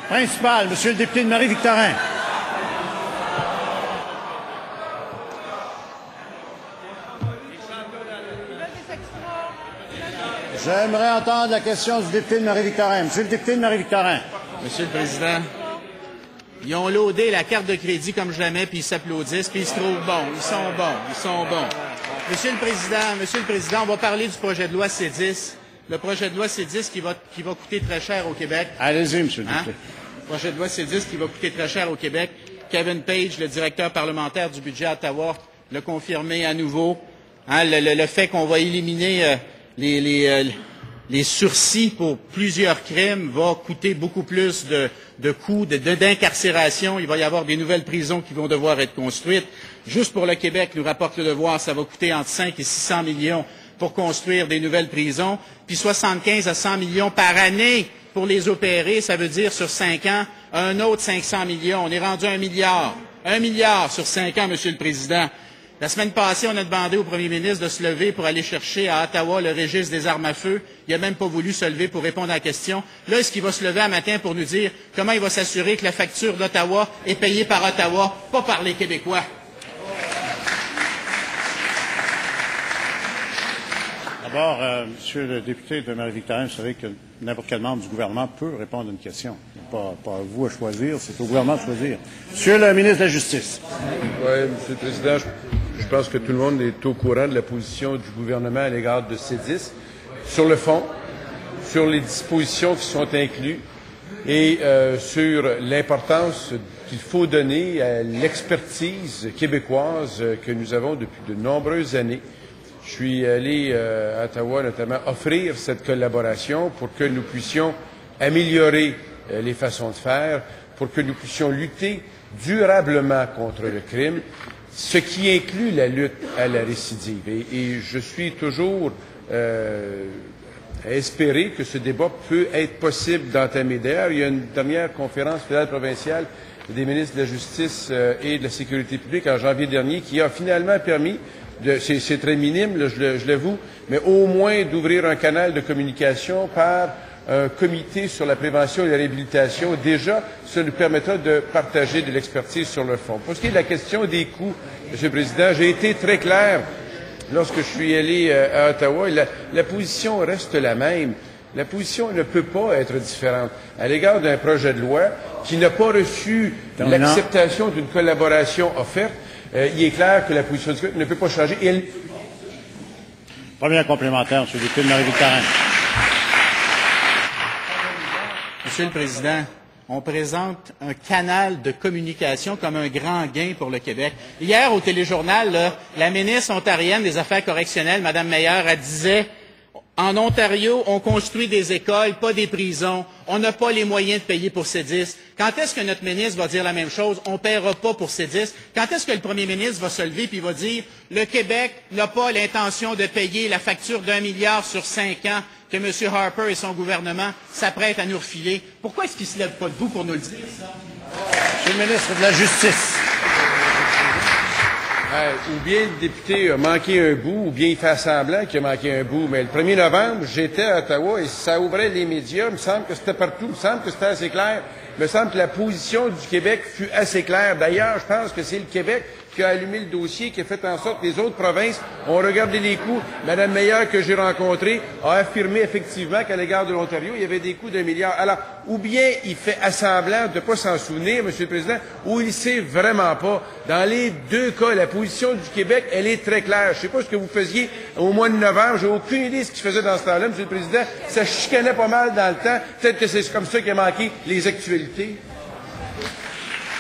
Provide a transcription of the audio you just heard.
Principal, Monsieur le député de Marie-Victorin. J'aimerais entendre la question du député de Marie-Victorin. Monsieur le député de Marie-Victorin. Monsieur le Président, ils ont loadé la carte de crédit comme jamais, puis ils s'applaudissent, puis ils se trouvent bons. Ils sont bons. Monsieur le Président, on va parler du projet de loi C10. Le projet de loi C10 qui va coûter très cher au Québec. Allez-y, Monsieur le député. Le projet de loi C10 qui va coûter très cher au Québec. Kevin Page, le directeur parlementaire du budget à Ottawa, l'a confirmé à nouveau. Le fait qu'on va éliminer les sursis pour plusieurs crimes va coûter beaucoup plus de coûts, d'incarcération. Il va y avoir des nouvelles prisons qui vont devoir être construites. Juste pour le Québec, nous rapporte Le Devoir, ça va coûter entre 5 et 600 millions pour construire des nouvelles prisons, puis 75 à 100 millions par année pour les opérer. Ça veut dire sur 5 ans, un autre 500 millions. On est rendu à 1 milliard. 1 milliard sur 5 ans, Monsieur le Président. La semaine passée, on a demandé au premier ministre de se lever pour aller chercher à Ottawa le registre des armes à feu. Il n'a même pas voulu se lever pour répondre à la question. Là, est-ce qu'il va se lever un matin pour nous dire comment il va s'assurer que la facture d'Ottawa est payée par Ottawa, pas par les Québécois? D'abord, Monsieur le député de Marie-Victorin, vous savez que n'importe quel membre du gouvernement peut répondre à une question. Pas à vous à choisir, c'est au gouvernement de choisir. Monsieur le ministre de la Justice. Oui, Monsieur le Président, je pense que tout le monde est au courant de la position du gouvernement à l'égard de C10. Sur le fond, sur les dispositions qui sont incluses et sur l'importance qu'il faut donner à l'expertise québécoise que nous avons depuis de nombreuses années. Je suis allé à Ottawa notamment offrir cette collaboration pour que nous puissions améliorer les façons de faire, pour que nous puissions lutter durablement contre le crime, ce qui inclut la lutte à la récidive. Et je suis toujours à espérer que ce débat peut être possible d'entamer. D'ailleurs, il y a une dernière conférence fédérale provinciale des ministres de la Justice et de la Sécurité publique en janvier dernier qui a finalement permis c'est très minime, là, je l'avoue, mais au moins d'ouvrir un canal de communication par un comité sur la prévention et la réhabilitation. Déjà, ça nous permettra de partager de l'expertise sur le fond. Pour ce qui est de la question des coûts, Monsieur le Président, j'ai été très clair lorsque je suis allé à Ottawa. La position reste la même. La position ne peut pas être différente à l'égard d'un projet de loi qui n'a pas reçu l'acceptation d'une collaboration offerte. Il est clair que la position du gouvernement ne peut pas changer. Premier complémentaire, Monsieur le député de Marie-Victorin. Monsieur le Président, on présente un canal de communication comme un grand gain pour le Québec. Hier, au téléjournal, la ministre ontarienne des Affaires correctionnelles, Mme Meyer, elle disait en Ontario, on construit des écoles, pas des prisons. On n'a pas les moyens de payer pour C10. Quand est-ce que notre ministre va dire la même chose? On ne paiera pas pour C10. Quand est-ce que le premier ministre va se lever et va dire le Québec n'a pas l'intention de payer la facture d'1 milliard sur 5 ans que M. Harper et son gouvernement s'apprêtent à nous refiler? Pourquoi est-ce qu'il ne se lève pas debout pour nous le dire, ça? Monsieur le ministre de la Justice. Ou bien le député a manqué un bout, ou bien il fait semblant qu'il a manqué un bout. Mais le 1er novembre, j'étais à Ottawa et ça ouvrait les médias. Il me semble que c'était partout. Il me semble que c'était assez clair. Il me semble que la position du Québec fut assez claire. D'ailleurs, je pense que c'est le Québec qui a allumé le dossier, qui a fait en sorte que les autres provinces ont regardé les coûts. Mme Meyer, que j'ai rencontrée, a affirmé effectivement qu'à l'égard de l'Ontario, il y avait des coûts d'1 milliard. Alors, ou bien il fait semblant de ne pas s'en souvenir, Monsieur le Président, ou il ne sait vraiment pas. Dans les deux cas, la position du Québec, elle est très claire. Je ne sais pas ce que vous faisiez au mois de novembre. J'ai aucune idée de ce qu'il faisait dans ce temps-là, Monsieur le Président. Ça chicanait pas mal dans le temps. Peut-être que c'est comme ça qu'il a manqué les actualités.